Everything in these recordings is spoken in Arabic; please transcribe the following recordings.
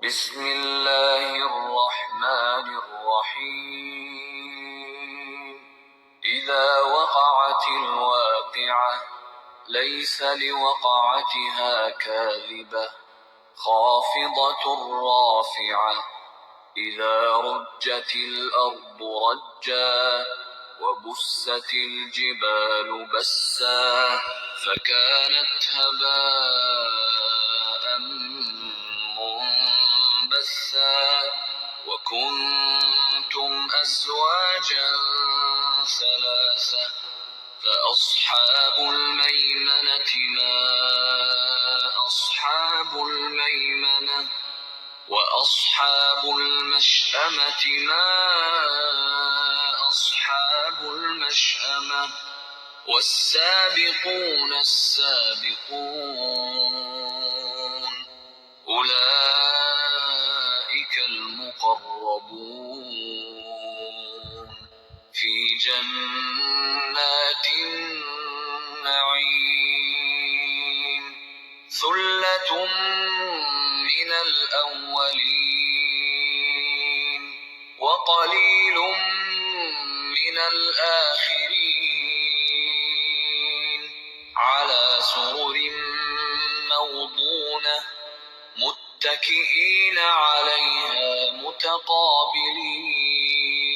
بسم الله الرحمن الرحيم إذا وقعت الواقعة ليس لوقعتها كاذبة خافضة رافعة إذا رجت الأرض رجا وبست الجبال بسا فكانت هباء منبثا وكنتم أزواجا ثلاثة فأصحاب الميمنة ما أصحاب الميمنة وأصحاب المشأمة ما أصحاب المشأمة والسابقون السابقون أولئك المقربون في جنات النعيم ثلة من الأولين وقليل من الآخرين على سرر موضونة متكئين عليها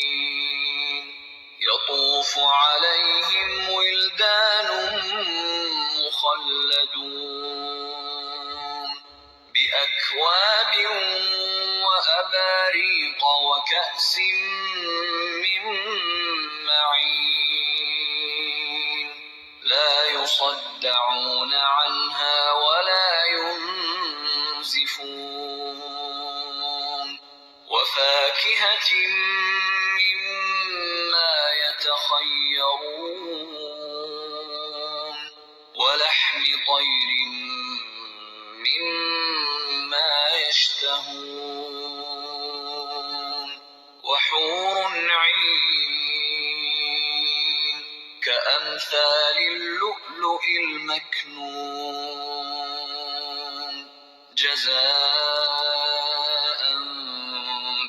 متقابلين يطوف عليهم ولدان مخلدون بأكواب وأباريق وكأس من معين لا يصدعون عنها ولا ينزفون وفاكهة مما يتخيرون ولحم طير مما يشتهون وحور عين كأمثال اللؤلؤ المكنون جزاء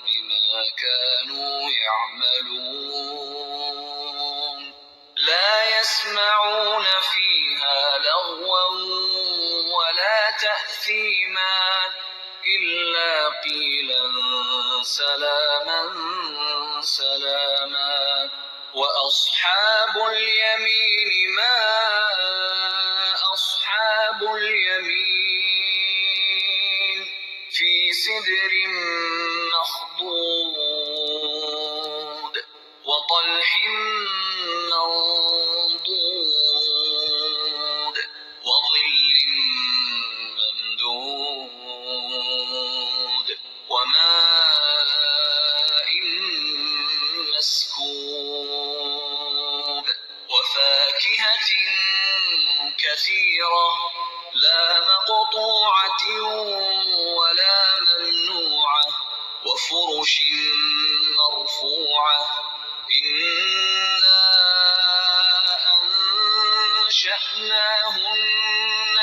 بما كانوا يعملون لا يسمعون فيها لغوا ولا تأثيما إلا قيلا سلاما سلاما وأصحاب اليمين ما أصحاب اليمين في سدر مخضود وطلح منضود وظل ممدود وماء مسكوب وفاكهة كثيرة لا مقطوعة ولا ممنوعة وفرش مرفوعة إنا أنشأناهن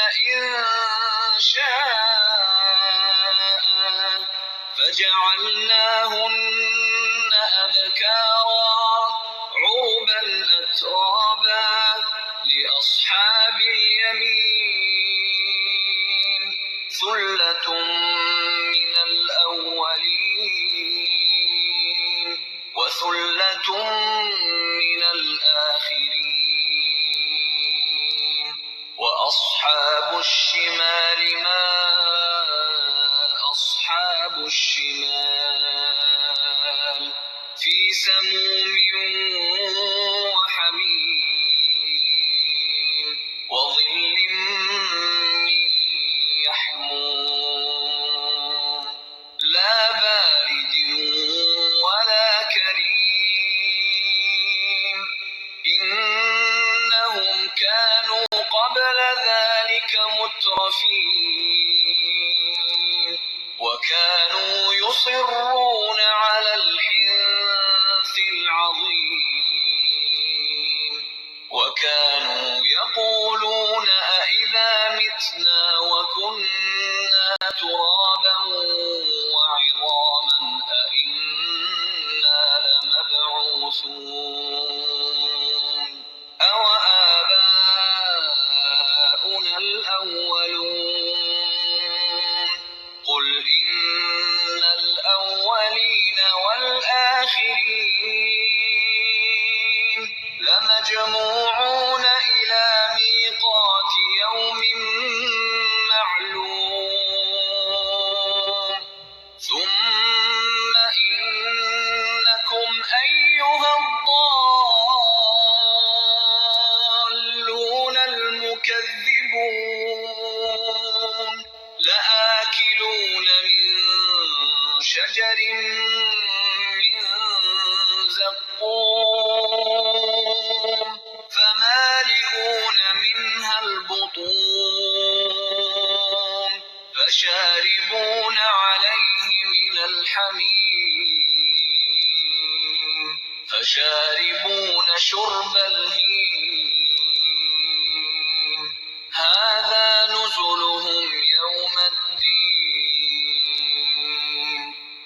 إنشاء فجعلناهن أبكارا عربا أترابا لأصحاب اليمين ثلة من الأولين وثلة من الآخرين وأصحاب الشمال ما أصحاب الشمال في سموم وحميم وظل من يحموم لا بارد ولا كريم إنهم كانوا قبل ذلك مترفين وكانوا يصرون على الحنث العظيم وكانوا يقولون أئذا متنا وكنا ترابا إن الأولين والآخرين لمجموعون إلى ميقات يوم معلوم ثم إنكم أيها الضالون المكذبون لآكلون من شجر من زقوم فمالئون منها البطون فشاربون عليه من الحميم فشاربون شرب الهيم هذا نزلهم يوم الدين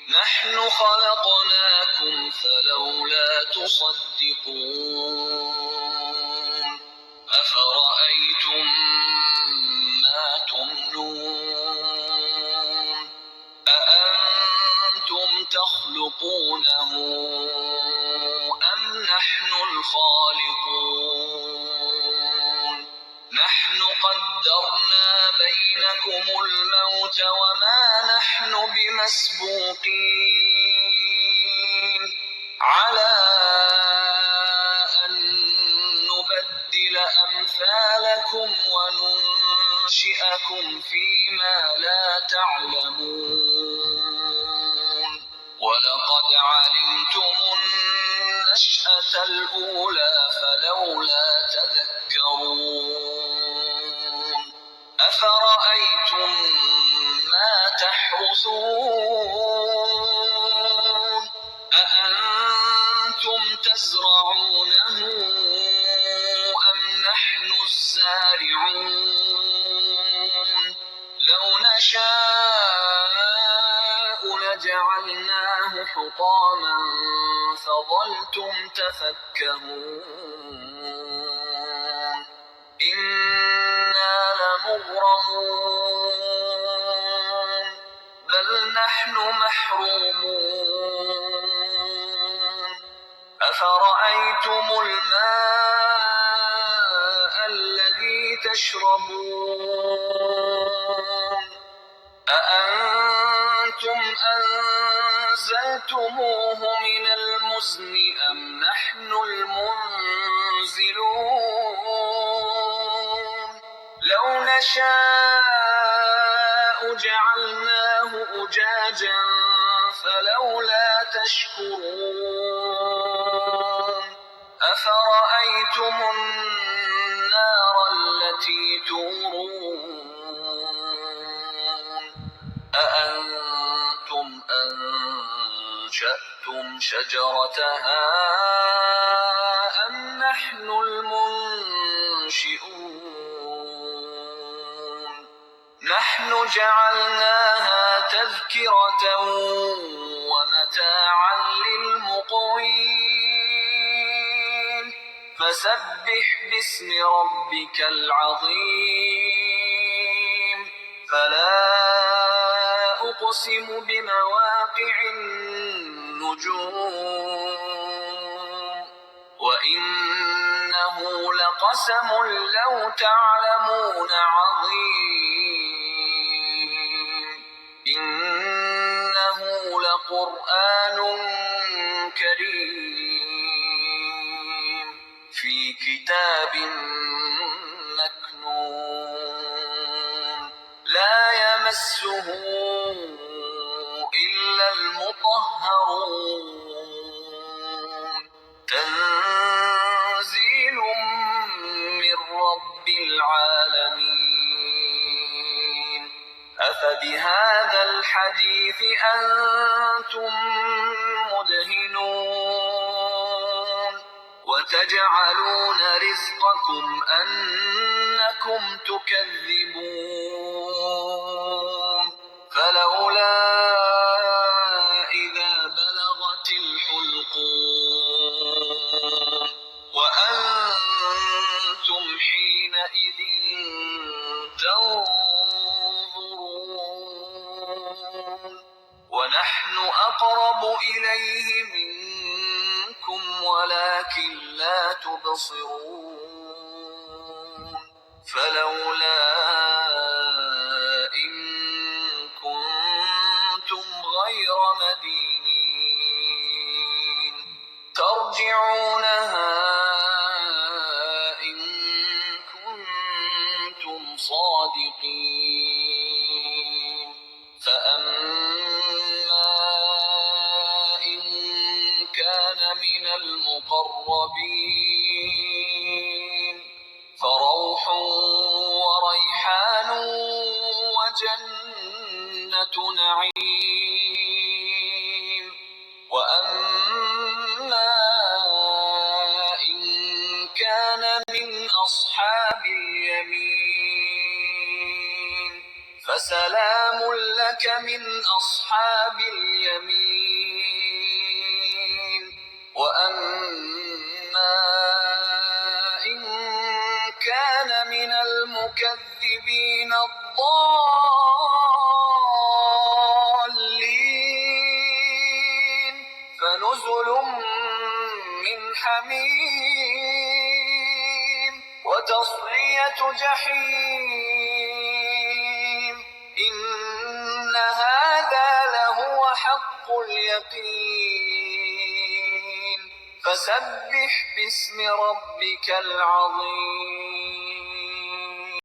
نحن خلقناكم فلولا تصدقون أفرأيتم ما تمنون أأنتم تخلقونه أم نحن الخالقون نحن قدرنا بينكم الموت وما نحن بمسبوقين على أن نبدل أمثالكم وننشئكم فيما لا تعلمون ولقد علمتم النشأة الأولى فلولا تذكرون أفرأيتم ما تحرثون أأنتم تزرعونه أم نحن الزارعون لو نشاء لجعلناه حطاما فظلتم تفكهون إنا لمغرمون بل نحن محرومون أفرأيتم الماء الذي تشربون أأنتم أنزلتموه من المزن أم نحن المنزلون لو نشاء جعلناه أجاجا فلولا تشكرون أفرأيتم النار التي تورون أأنتم أنشأتم شجرتها أم نحن المنشئون نحن جعلناها تذكرة ومتاعا للمقوين فسبح باسم ربك العظيم فلا أقسم بمواقع النجوم وإنه لقسم لو تعلمون عظيم إنه لقرآن كريم في كتاب مكنون لا يمسه إلا المطهرون تنزيل من رب العالمين أفبهذا الحديث أنتم مدهنون وتجعلون رزقكم أنكم تكذبون فلولا إذا بلغت الحلقوم وأنتم حينئذ تنظرون ونحن أقرب إليه منكم ولكن لا تبصرون فلولا إن كنتم غير مدينين ترجعونها إن كنتم صادقين فأما إن كان من المقربين فروح وريحان وجنة نعيم وأما إن كان من أصحاب اليمين فسلام لك من أصحاب اليمين وأما إن كان من المكذبين الضالين فنزل من حميم وتصلية جحيم إن هذا لهو حق اليقين فسبح باسم ربك العظيم